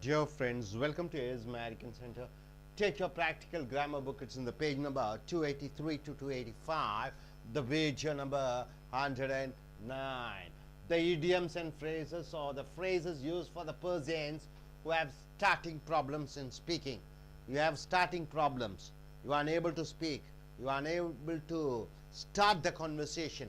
Dear friends, welcome to AS American Center. Take your practical grammar book. It's in the page number 283 to 285, the page number 109. The idioms and phrases, or the phrases used for the persons who have starting problems in speaking. You have starting problems. You are unable to speak. You are unable to start the conversation.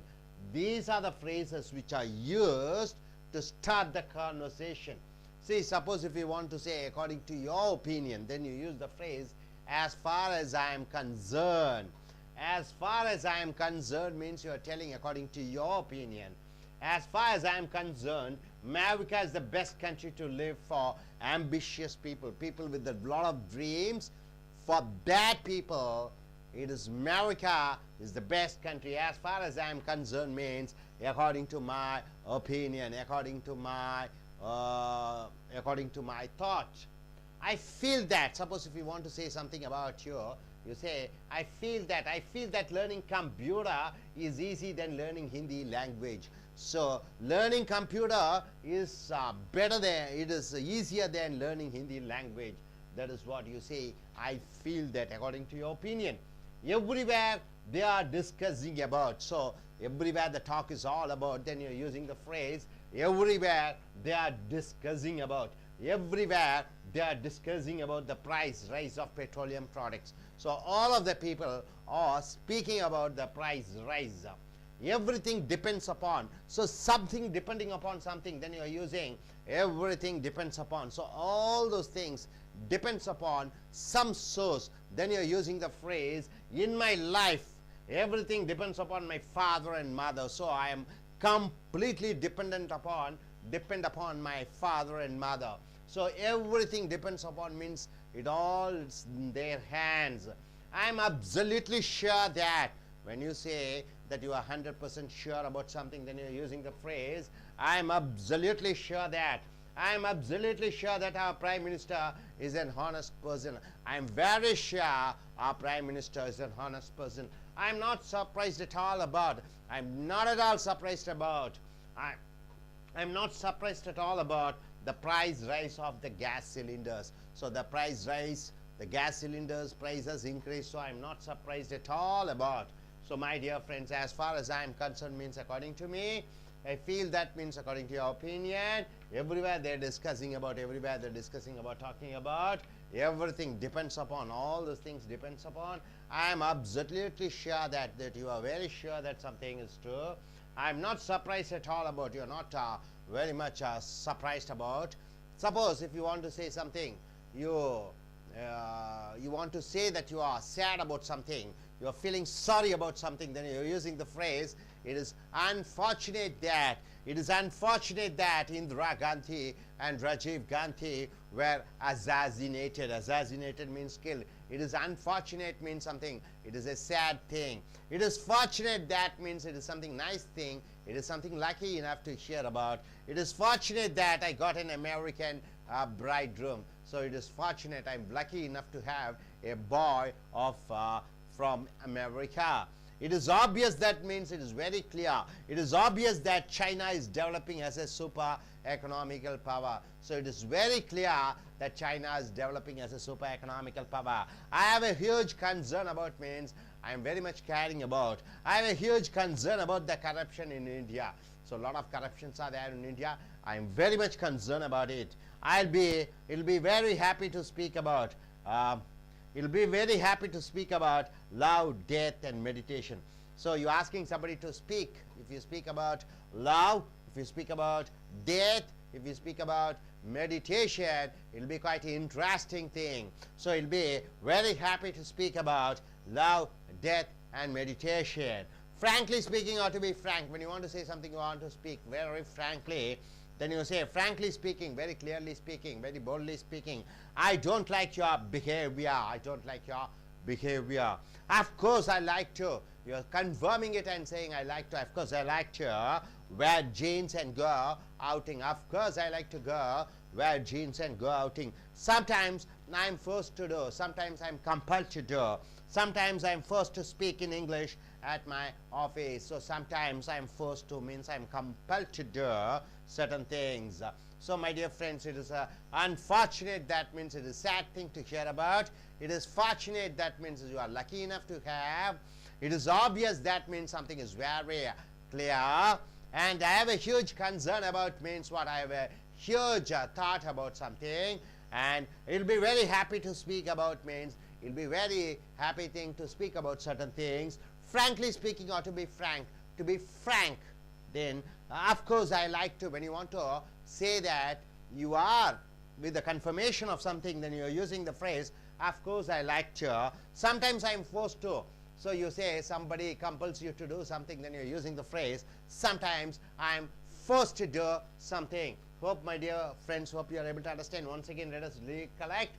These are the phrases which are used to start the conversation. See, suppose if you want to say according to your opinion, then you use the phrase as far as I am concerned. As far as I am concerned means you are telling according to your opinion. As far as I am concerned, America is the best country to live for ambitious people, people with a lot of dreams. For bad people, it is America is the best country. As far as I am concerned means according to my opinion, according to my thought. I feel that. Suppose if you want to say something about you say, I feel that learning computer is easy than learning Hindi language. So learning computer is easier than learning Hindi language. That is what you say. I feel that according to your opinion. Everywhere they are discussing about. So everywhere the talk is all about, then you're using the phrase everywhere they are discussing about. Everywhere they are discussing about the price rise of petroleum products. So all of the people are speaking about the price rise. Everything depends upon. So something depending upon something, then you are using everything depends upon. So all those things depends upon some source. Then you are using the phrase in my life everything depends upon my father and mother. So I am completely depend upon my father and mother. So everything depends upon means it all is in their hands. I am absolutely sure that. When you say that you are 100% sure about something, then you are using the phrase I am absolutely sure that. I am absolutely sure that our Prime Minister is an honest person. I am very sure our Prime Minister is an honest person. I am not surprised at all about. I am not at all surprised about. I am not surprised at all about the price rise of the gas cylinders. So the price rise, the gas cylinders prices increase. So I am not surprised at all about. So my dear friends, as far as I am concerned means according to me. I feel that means according to your opinion. Everywhere they are discussing about, everywhere they are discussing about, talking about, everything depends upon, all those things depends upon. I am absolutely sure that you are very sure that something is true. I am not surprised at all about, you are not very much surprised about. Suppose if you want to say something, you want to say that you are sad about something, you are feeling sorry about something, then you are using the phrase it is unfortunate that Indira Gandhi and Rajiv Gandhi were assassinated. Assassinated means killed. It is unfortunate means something. It is a sad thing. It is fortunate that means it is something nice thing. It is something lucky enough to hear about. It is fortunate that I got an American bridegroom. So it is fortunate I am lucky enough to have a boy of from America. It is obvious that means it is very clear. It is obvious that China is developing as a super economical power. So it is very clear that China is developing as a super economical power. I have a huge concern about means I am very much caring about. I have a huge concern about the corruption in India. So a lot of corruptions are there in India. I am very much concerned about it. It'll be very happy to speak about. It'll be very happy to speak about love, death, and meditation. So you're asking somebody to speak. If you speak about love, if you speak about death, if you speak about meditation, it'll be quite an interesting thing. So it'll be very happy to speak about love, death, and meditation. Frankly speaking, or to be frank, when you want to say something, you want to speak very frankly, then you say, frankly speaking, very clearly speaking, very boldly speaking, I don't like your behavior. I don't like your behavior. Of course, I like to. You're confirming it and saying, I like to. Of course, I like to wear jeans and go outing. Of course, I like to go wear jeans and go outing. Sometimes I'm forced to do. Sometimes I'm compelled to do. Sometimes I'm forced to speak in English at my office. So sometimes I'm forced to means I'm compelled to do certain things. So my dear friends, it is unfortunate, that means it is sad thing to hear about. It is fortunate, that means you are lucky enough to have. It is obvious, that means something is very clear. And I have a huge concern about means what, I have a huge thought about something, and it'll be very happy to speak about means, it'll be very happy thing to speak about certain things. Frankly speaking, or to be frank, then of course I like to, when you want to say that you are with the confirmation of something, then you are using the phrase, of course I like to. Sometimes I am forced to. So you say somebody compels you to do something, then you're using the phrase, sometimes I'm forced to do something. Hope, my dear friends, hope you are able to understand. Once again, let us recollect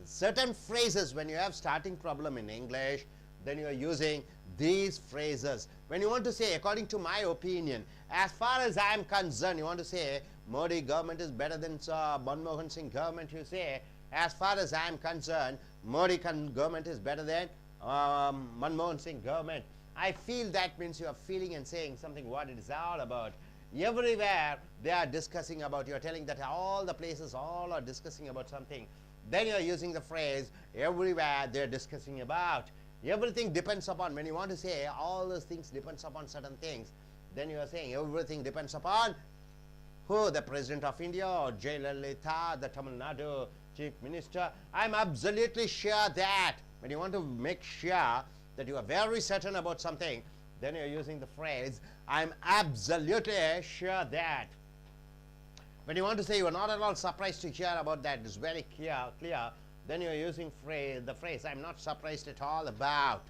certain phrases. When you have starting problem in English, then you are using these phrases. When you want to say, according to my opinion, as far as I am concerned, you want to say, Modi government is better than Manmohan Singh government, you say, as far as I am concerned, Modi government is better than Manmohan Singh government. I feel that means you are feeling and saying something what it is all about. Everywhere they are discussing about, you are telling that all the places all are discussing about something. Then you are using the phrase, everywhere they are discussing about. Everything depends upon, when you want to say all those things depends upon certain things, then you are saying everything depends upon who? The President of India or Jayalalitha, the Tamil Nadu Chief Minister. I am absolutely sure that. When you want to make sure that you are very certain about something, then you are using the phrase, I am absolutely sure that. When you want to say you are not at all surprised to hear about that, it's very clear, then you are using the phrase, I am not surprised at all about.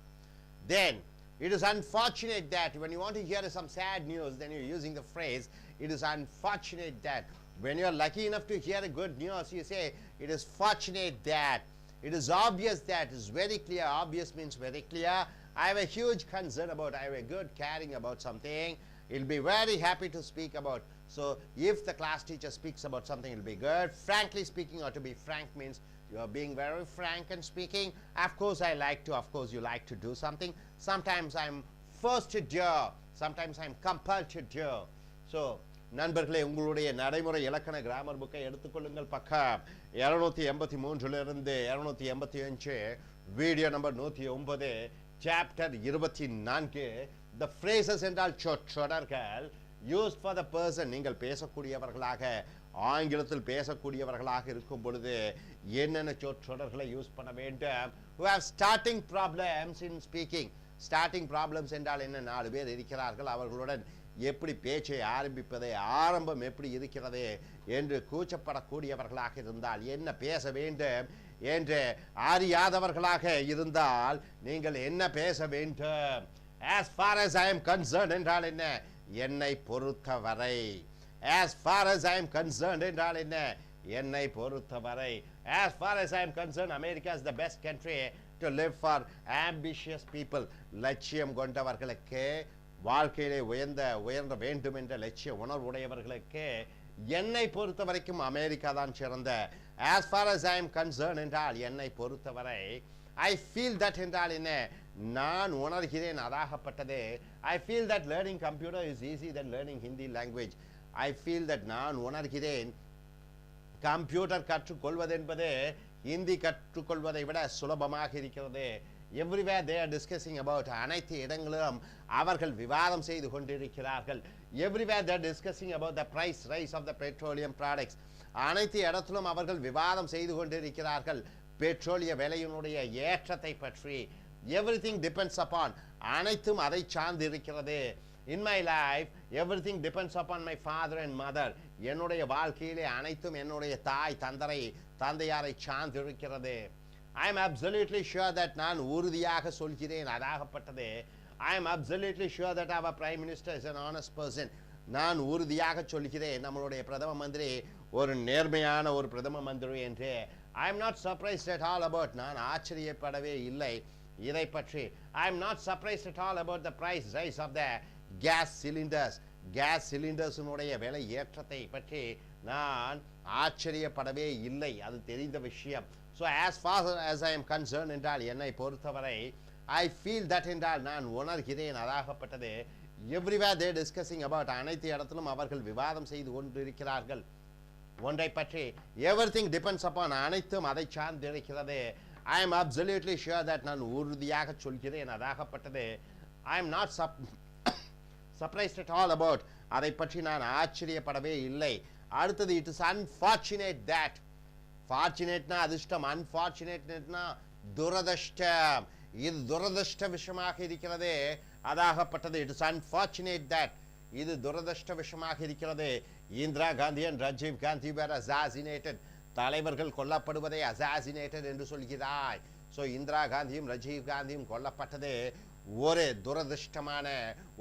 Then, it is unfortunate that, when you want to hear some sad news, then you are using the phrase, it is unfortunate that. When you are lucky enough to hear a good news, you say, it is fortunate that. It is obvious that. It's very clear. Obvious means very clear. I have a huge concern about, I have a good caring about something. It'll be very happy to speak about. So if the class teacher speaks about something, it'll be good. Frankly speaking, or to be frank means you are being very frank and speaking. Of course I like to, of course you like to do something. Sometimes I'm forced to do. Sometimes I'm compelled to do. So நண்பர்களே, உங்களுடைய நடைமுறை இலக்கண grammar புக்கை எடுத்துக்கொள்ளுங்கள். பக்கம் 283 285, video number 109, chapter 24. The phrases என்றால் சொற்றொடர்கள் used for the person. நீங்கள் பேசக்கூடியவர்களாக, ஆங்கிலத்தில் பேசக்கூடியவர்களாக இருக்கும் பொழுது என்னென்ன சொற்றொடர்களை யூஸ் பண்ண வேண்டும். Who have starting problems in speaking. Starting problems என்றால் என்ன? 4 பேர் இருக்கிறார்கள், அவர்களுடன் எப்படி பேச்சை ஆரம்பிப்பது, ஆரம்பம் எப்படி இருக்கிறது என்று கூச்சப்படக்கூடியவர்களாக இருந்தால், என்ன பேச வேண்டும் என்று அறியாதவர்களாக இருந்தால் நீங்கள் என்ன பேச வேண்டும். As far as I am concerned என்றால் என்ன? என்னை பொறுத்தவரை. As far as I am concerned என்றால் என்ன? என்னை பொறுத்தவரை. As far as I am concerned, America is the best country to live for ambitious people. லட்சியம் கொண்டவர்களுக்கு, வாழ்க்கையிலே உயர்ந்த வேண்டும் என்ற லட்சிய உணர்வுடையவர்களுக்கு என்னை பொறுத்த வரைக்கும் அமெரிக்கா தான் சிறந்த. as far as I am concerned என்றால் என்னை பொறுத்தவரை. I feel that என்றால் என்ன? நான் உணர்கிறேன், அதாகப்பட்டது. I feel that learning computer is easy than learning Hindi language. I feel that நான் உணர்கிறேன், கம்ப்யூட்டர் கற்றுக்கொள்வது என்பது ஹிந்தி கற்றுக்கொள்வதை விட சுலபமாக இருக்கிறது. Everywhere they are discussing about, அனைத்து இடங்களிலும் அவர்கள் விவாதம் செய்து கொண்டிருக்கிறார்கள். Everywhere they are discussing about the price rise of the petroleum products. அனைத்து இடத்திலும் அவர்கள் விவாதம் செய்து கொண்டிருக்கிறார்கள் பெட்ரோலிய விலையினுடைய ஏற்றத்தை பற்றி. Everything depends upon, அனைத்தும் அதை சார்ந்து இருக்கிறது. In my life, everything depends upon my father and mother. என்னுடைய வாழ்க்கையிலே அனைத்தும் என்னுடைய தாய் தந்தையாரை சார்ந்து இருக்கிறது. I am absolutely sure that நான் உறுதியாக சொல்கிறேன், அதாகப்பட்டது. I am absolutely sure that our prime minister is an honest person. நான் உறுதியாக சொல்கிறேன், நம்மளுடைய பிரதம மந்திரி ஒரு நேர்மையான ஒரு பிரதம மந்திரி என்று. I am not surprised at all about, நான் ஆச்சரியப்படவே இல்லை இதை பற்றி. I am not surprised at all about the price rise of the gas cylinders. Gas cylinders உடைய விலை ஏற்றத்தை பற்றி நான் ஆச்சரியப்படவே இல்லை, அது தெரிந்த விஷயம். So as far as I am concerned என்றால் என்னை பொறுத்தவரை, I feel that என்றால் நான் உணர்கிறேன், அதாகப்பட்டது. Everywhere they are discussing about, அனைத்து இடத்திலும் அவர்கள் விவாதம் செய்து கொண்டிருக்கிறார்கள் ஒன்றை பற்றி everything depends upon அனைத்தும் அதை சார்ந்திருக்கிறது. I am absolutely sure that நான் உறுதியாக சொல்கிறேன் அதாகப்பட்டது. I am not surprised at all about அதை பற்றி நான் ஆச்சரியப்படவே இல்லை. அடுத்தது it is unfortunate that ஃபார்ச்சுனேட்னா அதிர்ஷ்டம், அன்ஃபார்ச்சுனேட்னா துரதிர்ஷ்டம். இது துரதிர்ஷ்ட விஷயமாக இருக்கிறது அதாகப்பட்டது. இட் இஸ் அன்ஃபார்ச்சுனேட் தட் இது துரதிர்ஷ்ட விஷயமாக இருக்கிறது. Indira Gandhi and Rajiv Gandhi were assassinated. தலைவர்கள் கொல்லப்படுவதை அசாசினேட்டட் என்று சொல்கிறாய். ஸோ இந்திரா காந்தியும் ராஜீவ் காந்தியும் கொல்லப்பட்டது ஒரு துரதிர்ஷ்டமான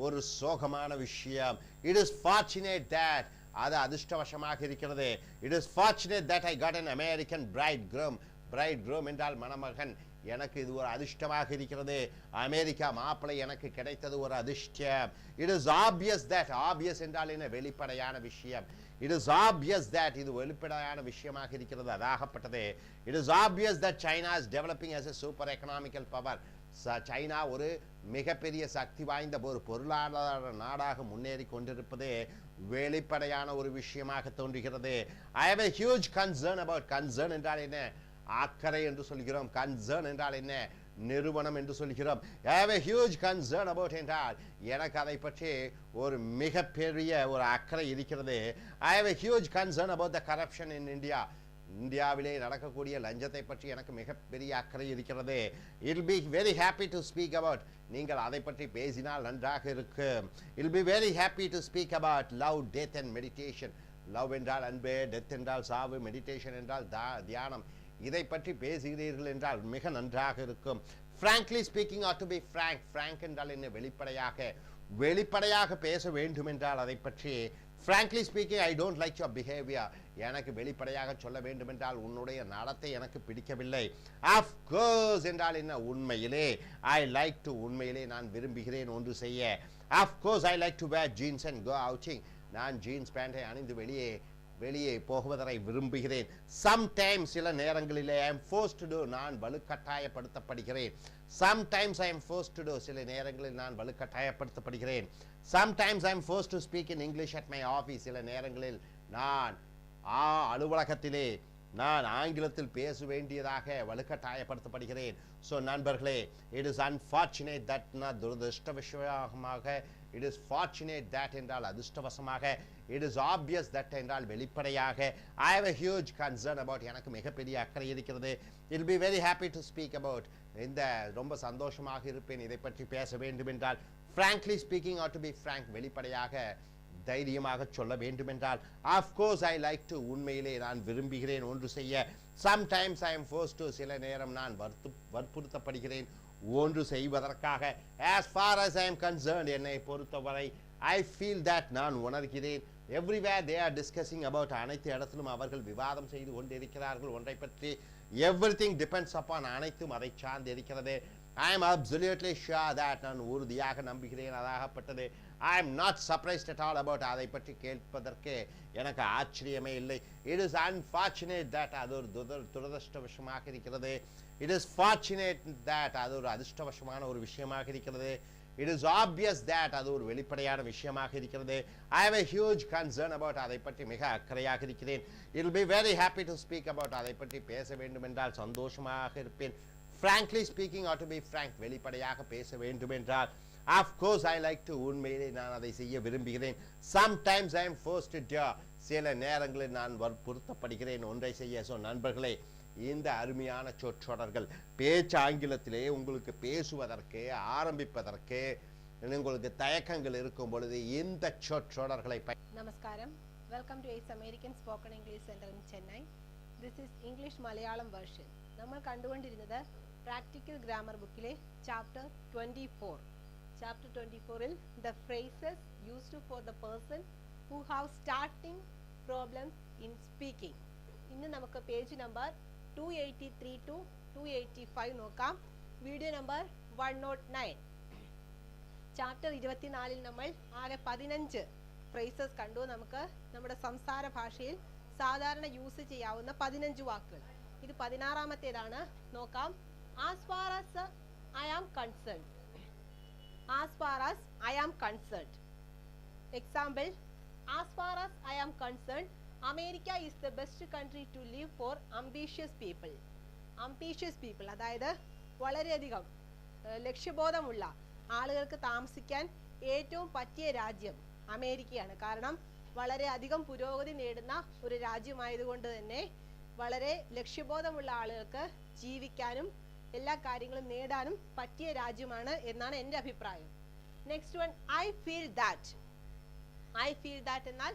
ஒரு சோகமான விஷயம். இட் இஸ் ஃபார்ச்சுனேட் தட் அது அதிர்ஷ்டவசமாக இருக்கிறது. It is fortunate that I got an American bright groom. Bright groom என்றால் மணமகன். எனக்கு இது ஒரு அதிர்ஷ்டமாக இருக்கிறது. அமெரிக்கா மாப்பிள்ளை எனக்கு கிடைத்தது ஒரு அதிர்ஷ்டம். It is obvious that, obvious என்றால் என்ன, வெளிப்படையான விஷயம். இட் இஸ் ஆப்வியஸ் தட் இது வெளிப்படையான விஷயமாக இருக்கிறது அதாகப்பட்டது. It is obvious that China is developing as a super economical power. China ஒரு மிகப்பெரிய சக்தி வாய்ந்த ஒரு பொருளாதார நாடாக முன்னேறி கொண்டிருப்பது வெளிப்படையான ஒரு விஷயமாக தோன்றுகிறது. I have a huge concern about, concern என்றால் என்ன, அக்கறை என்று சொல்கிறோம். concern என்றால் என்ன, நிறுவனம் என்று சொல்கிறோம். I have a huge concern about என்றால் எனக்கு அதை பற்றி ஒரு மிகப்பெரிய ஒரு அக்கறை இருக்கிறது. I have a huge concern about the corruption in India. இந்தியாவிலே நடக்கக்கூடிய லஞ்சத்தை பற்றி எனக்கு மிகப்பெரிய அக்கறை இருக்கிறது. I'll be very happy to speak about. நீங்கள் அதை பற்றி பேசினால் நன்றாக இருக்கும். I'll be very happy to speak about love, death and meditation. Love என்றால் அன்பு, டெத் என்றால் சாவு, மெடிடேஷன் என்றால் தியானம். இதை பற்றி பேசுகிறீர்கள் என்றால் மிக நன்றாக இருக்கும். frankly speaking or to be frank. frank என்றால் என்ன, வெளிப்படையாக பேச வேண்டும் என்றால் அதை பற்றி frankly speaking I don't like your behavior. எனக்கு வெளிப்படையாக சொல்ல வேண்டும் என்றால் உன்னுடைய நடத்தை எனக்கு பிடிக்கவில்லை. of course என்றால் என்ன, உண்மையிலே I like to, உண்மையிலே நான் விரும்புகிறேன் ஒன்று செய்ய. of course I like to wear jeans and go outing. நான் ஜீன்ஸ் பேண்டை அணிந்து வெளியே போகுவதை விரும்புகிறேன். சம்டைம்ஸ் சில நேரங்களிலே I am forced to do, நான் வலுக்கட்டாயப்படுத்தப்படுகிறேன். Sometimes I am forced to do, சில நேரங்களில் நான் வலுக்கட்டாயப்படுத்தப்படுகிறேன். Sometimes I am forced to speak in English at my office. சில நேரங்களில் நான் அலுவலகத்திலே நான் ஆங்கிலத்தில் பேச வேண்டியதாக வலுக்கட்டாயப்படுத்தப்படுகிறேன். ஸோ நண்பர்களே, இட் இஸ் அன்ஃபார்ச்சுனேட் தட், நான் துரதிருஷ்டவசமாக, இட் இஸ் ஃபார்ச்சுனேட் தட் என்றால் அதிர்ஷ்டவசமாக, இட் இஸ் ஆப்வியஸ் தட் என்றால் வெளிப்படையாக, I have a huge concern about, எனக்கு மிகப்பெரிய அக்கறை இருக்கிறது. I'll be very happy to speak about, இந்த ரொம்ப சந்தோஷமாக இருப்பேன் இதை பற்றி பேச வேண்டும் என்றால். frankly speaking or to be frank, வெளிப்படையாக தைரியமாக சொல்ல வேண்டும் என்றால். of course I like to, உண்மையிலே நான் விரும்புகிறேன் ஒன்று செய்ய. sometimes I am forced to, சில நேரம் நான் வற்புறுத்தப்படுகிறேன் ஒன்று செய்வதற்காக. as far as I am concerned, என்னை பொறுத்தவரை I feel that, நான் உணர்கிறேன். everywhere they are discussing about, அனைத்து இடத்திலும் அவர்கள் விவாதம் செய்து கொண்டிருக்கிறார்கள் ஒன்றை பற்றி. everything depends upon, அனைத்தும் அதை சார்ந்து இருக்கிறது. I am absolutely sure that, நான் உறுதியாக நம்புகிறேன் அதாகப்பட்டது. I am not surprised at all about, அதை பற்றி கேட்பதற்கு எனக்கு ஆச்சரியமே இல்லை. it is unfortunate that, அது ஒரு துரதிர்ஷ்டவசமாக இருக்கிறது. it is fortunate that, அது ஒரு அதிர்ஷ்டவசமான ஒரு விஷயமாக இருக்கிறது. it is obvious that, அது ஒரு வெளிப்படையான விஷயமாக இருக்கிறது. I have a huge concern about, அதை பற்றி மிக அக்கறையாக இருக்கிறேன். it will be very happy to speak about, அதை பற்றி பேச வேண்டும் என்றால் சந்தோஷமாக இருப்பேன். frankly speaking or to be frank, வெளிப்படையாக பேச வேண்டும் என்றால். of course I like to, உண்மையிலே நான் அதை செய்ய விரும்புகிறேன். sometimes I am forced to do, சில நேரங்களில் நான் வற்புறுத்தப்படுகிறேன் ஒன்றை செய்ய. ஸோ நண்பர்களே, இந்த அருமையான சொற்றொடர்கள் பேச்சு ஆங்கிலத்திலே உங்களுக்கு பேசுவதற்கு ஆரம்பிப்பதற்கு உங்களுக்கு தயக்கங்கள் இருக்கும் பொழுது இந்த சொற்றொடர்களை. நமஸ்காரம், welcome to eights American spoken English centre in Chennai. This is English Malayalam version. നമ്മൾ കണ്ടുകൊണ്ടിരുന്നത് പ്രാക്ടിക്കൽ ഗ്രാമർ ബുക്കിലെ ചാപ്റ്റർ 24. ചാപ്റ്റർ 24ൽ the phrases used for the person who have starting problems in speaking. ഇന്ന് നമുക്ക് പേജ് നമ്പർ 283 to 285 നോക്കാം. Video number 109. Chapter 24ൽ നമ്മൾ ആകെ 15 phrases കണ്ടു. നമുക്ക് നമ്മുടെ സംസാര ഭാഷയിൽ സാധാരണ യൂസ് ചെയ്യാവുന്ന 15 വാക്കുകൾ. ഇത് 16ാമത്തേതാണ്. നോക്കാം. as far as I am concerned. as far as I am concerned. example, as far as I am concerned, America is the best country to live for ambitious people. Ambitious people അതായത് വളരെയധികം ലക്ഷ്യബോധമുള്ള ആളുകൾക്ക് താമസിക്കാൻ ഏറ്റവും പറ്റിയ രാജ്യം അമേരിക്കയാണ്. കാരണം വളരെയധികം പുരോഗതി നേടുന്ന ഒരു രാജ്യമായതുകൊണ്ട് തന്നെ വളരെ ലക്ഷ്യബോധമുള്ള ആളുകൾക്ക് ജീവിക്കാനും എല്ലാ കാര്യങ്ങളും നേടാനും പറ്റിയ രാജ്യമാണ് എന്നാണ് എൻ്റെ അഭിപ്രായം. Next one, I feel that. I feel that എന്നാൽ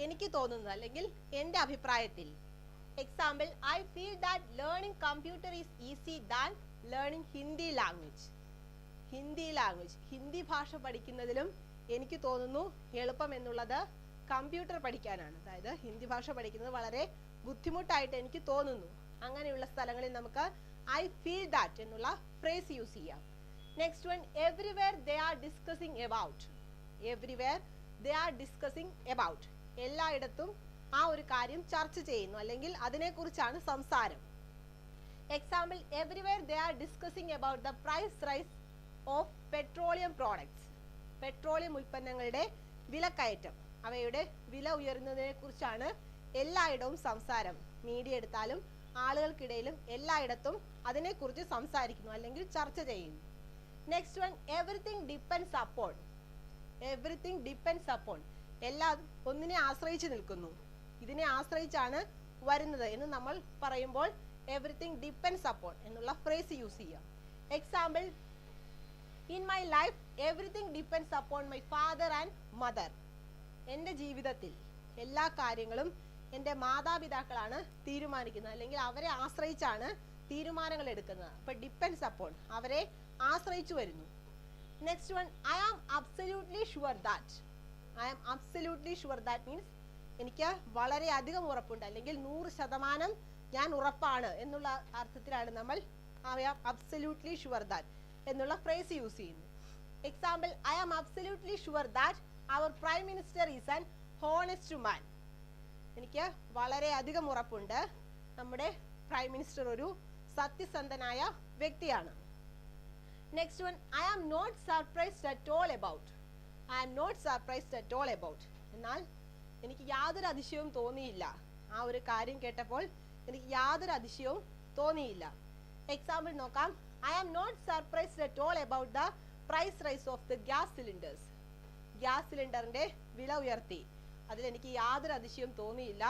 എനിക്ക് തോന്നുന്നത് അല്ലെങ്കിൽ എൻ്റെ അഭിപ്രായത്തിൽ. Example, I feel that learning computer is easy than learning Hindi language. Hindi language, Hindi ഭാഷ പഠിക്കുന്നതിലും എനിക്ക് തോന്നുന്നു എളുപ്പം എന്നുള്ളത് കമ്പ്യൂട്ടർ പഠിക്കാനാണ്. അതായത് ഹിന്ദി ഭാഷ പഠിക്കുന്നത് വളരെ ബുദ്ധിമുട്ടായിട്ട് എനിക്ക് തോന്നുന്നു. അങ്ങനെയുള്ള സ്ഥലങ്ങളിൽ നമുക്ക് ഐ ഫീൽ ദാറ്റ് എന്നുള്ള ഫ്രേസ് യൂസ് ചെയ്യാം. Next one, everywhere they are discussing about. Everywhere they are discussing about, എല്ലായിടത്തും ആ ഒരു കാര്യം ചർച്ച ചെയ്യുന്നു അല്ലെങ്കിൽ അതിനെക്കുറിച്ചാണ് സംസാരം. Example, everywhere they are discussing about the price rise of petroleum products. Petroleum ഉൽപ്പന്നങ്ങളുടെ വിലക്കയറ്റം, അവയുടെ വില ഉയരുന്നതിനെ കുറിച്ചാണ് എല്ലായിടവും സംസാരം. മീഡിയ എടുത്താലും ആളുകൾക്കിടയിലും എല്ലായിടത്തും അതിനെക്കുറിച്ച് സംസാരിക്കുന്നു അല്ലെങ്കിൽ ചർച്ച ചെയ്യുന്നു. Next one, everything depends upon. Everything depends upon, എല്ലാം ഒന്നിനെ ആശ്രയിച്ച് നിൽക്കുന്നു, ഇതിനെ ആശ്രയിച്ചാണ് വരുന്നത് എന്ന് നമ്മൾ പറയുമ്പോൾ എവറിത്തിങ് ഡിപ്പെൻഡ്സ് അപ്പോൺ എന്നുള്ള ഫ്രേസ് യൂസ് ചെയ്യാം. Example, in my life everything depends upon my father and mother. എൻ്റെ ജീവിതത്തിൽ എല്ലാ കാര്യങ്ങളും എൻ്റെ മാതാപിതാക്കളാണ് തീരുമാനിക്കുന്നത് അല്ലെങ്കിൽ അവരെ ആശ്രയിച്ചാണ് തീരുമാനങ്ങൾ എടുക്കുന്നത്. അപ്പൊ ഡിപ്പെൻഡ്സ് അപ്പോൺ, അവരെ ആശ്രയിച്ചു വരുന്നു. Next one, I am absolutely sure that. I am absolutely sure that means എനിക്ക് വളരെയധികം ഉറപ്പുണ്ട് അല്ലെങ്കിൽ 100% ഞാൻ ഉറപ്പാണ് എന്നുള്ള അർത്ഥത്തിലാണ് നമ്മൾ I am absolutely sure that എന്നുള്ള ഫ്രേസ് യൂസ് ചെയ്യുന്നു. Example, I am absolutely sure that our prime minister is an honest man. എനിക്ക് വളരെയധികം ഉറപ്പുണ്ട് നമ്മുടെ പ്രൈം മിനിസ്റ്റർ ഒരു സത്യസന്ധനായ വ്യക്തിയാണ്. Next one, I am not surprised at all about. I am not surprised at all about എന്നാൽ എനിക്ക് യാതൊരു അതിശയവും തോന്നിയില്ല. ആ ഒരു കാര്യം കേട്ടപ്പോൾ എനിക്ക് യാതൊരു അതിശയവും തോന്നിയില്ല. എക്സാമ്പിൾ നോക്കാം, I am not surprised at all about the price rise of the gas cylinders. Gas സിലിണ്ടറിന്റെ വില ഉയർത്തി, അതിലെനിക്ക് യാതൊരു അതിശയവും തോന്നിയില്ല.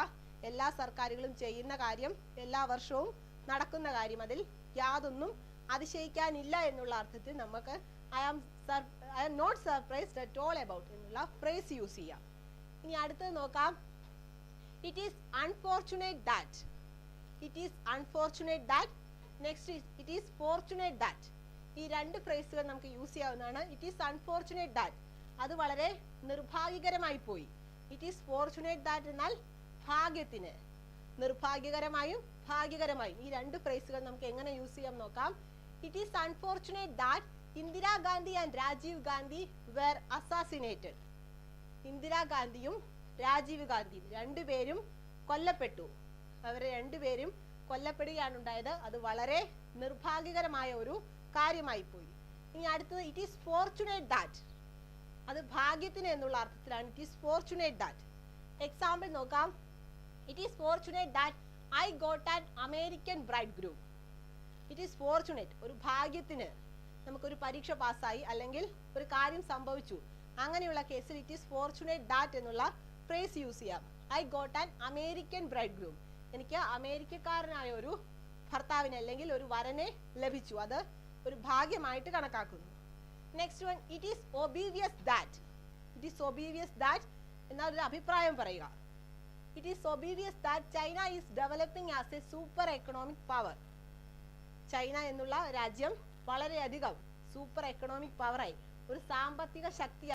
എല്ലാ സർക്കാരുകളും ചെയ്യുന്ന കാര്യം, എല്ലാ വർഷവും നടക്കുന്ന കാര്യം, അതിൽ യാതൊന്നും അതിശയിക്കാനില്ല എന്നുള്ള അർത്ഥത്തിൽ നമുക്ക് I am not surprised at all about എന്നുള്ള ഫ്രേസ് യൂസ് ചെയ്യാം. ഇനി അടുത്തത് നോക്കാം, it is unfortunate that. It is unfortunate that. Next it is fortunate that. ഈ രണ്ട് ഫ്രേസുകൾ നമുക്ക് യൂസ് ചെയ്യാവുന്നതാണ്. ഇറ്റ് ഈസ് അൺഫോർച്ചുനേറ്റ് ദാറ്റ്, അത് വളരെ നിർഭാഗ്യകരമായി പോയി. ഇറ്റ് ഈസ് ഫോർച്ചുനേറ്റ് ദാറ്റ് എന്നാൽ ഭാഗ്യത്തിന്. നിർഭാഗ്യകരമായും ഭാഗ്യകരമായും ഈ രണ്ട് ഫ്രേസുകൾ നമുക്ക് എങ്ങനെ യൂസ് ചെയ്യാം നോക്കാം. It is unfortunate that Indira Gandhi and Rajeev Gandhi were assassinated. ഇന്ദിരാഗാന്ധിയും Rajeev ഗാന്ധിയും രണ്ടുപേരും കൊല്ലപ്പെട്ടു. അവരെ രണ്ടുപേരും കൊല്ലപ്പെടുകയാണ് ഉണ്ടായത്. അത് വളരെ നിർഭാഗ്യകരമായ ഒരു കാര്യമായി പോയി. ഇനി അടുത്തത് ഇറ്റ് ഈസ് ഫോർച്ചുനേറ്റ് ദാറ്റ്, അത് ഭാഗ്യത്തിന് എന്നുള്ള അർത്ഥത്തിലാണ് it is fortunate that. Example നോക്കാം, it is fortunate that I got an American bridegroom. It is fortunate, ഒരു ഭാഗ്യത്തിന് നമുക്കൊരു പരീക്ഷ പാസ്സായി അല്ലെങ്കിൽ ഒരു കാര്യം സംഭവിച്ചു, അങ്ങനെയുള്ള കേസിൽ ഇറ്റ് ഈസ് ഫോർച്ചുനേറ്റ് ദാറ്റ് എന്നുള്ള ഫ്രേസ് യൂസ് ചെയ്യാം. I got an American bride groom, എനിക്ക് അമേരിക്കക്കാരനായ ഒരു ഭർത്താവിനെ അല്ലെങ്കിൽ ഒരു വരനെ ലഭിച്ചു, അത് ഒരു ഭാഗ്യമായിട്ട് കണക്കാക്കുന്നു. Next one, it is obvious that. It is obvious that എന്നാൽ ഒരു അഭിപ്രായം പറയുക. It is obvious that China is developing as a super economic power. China എന്നുള്ള രാജ്യം വളരെയധികം സൂപ്പർ എക്കണോമിക് പവറായി, ഒരു സാമ്പത്തിക ശക്തി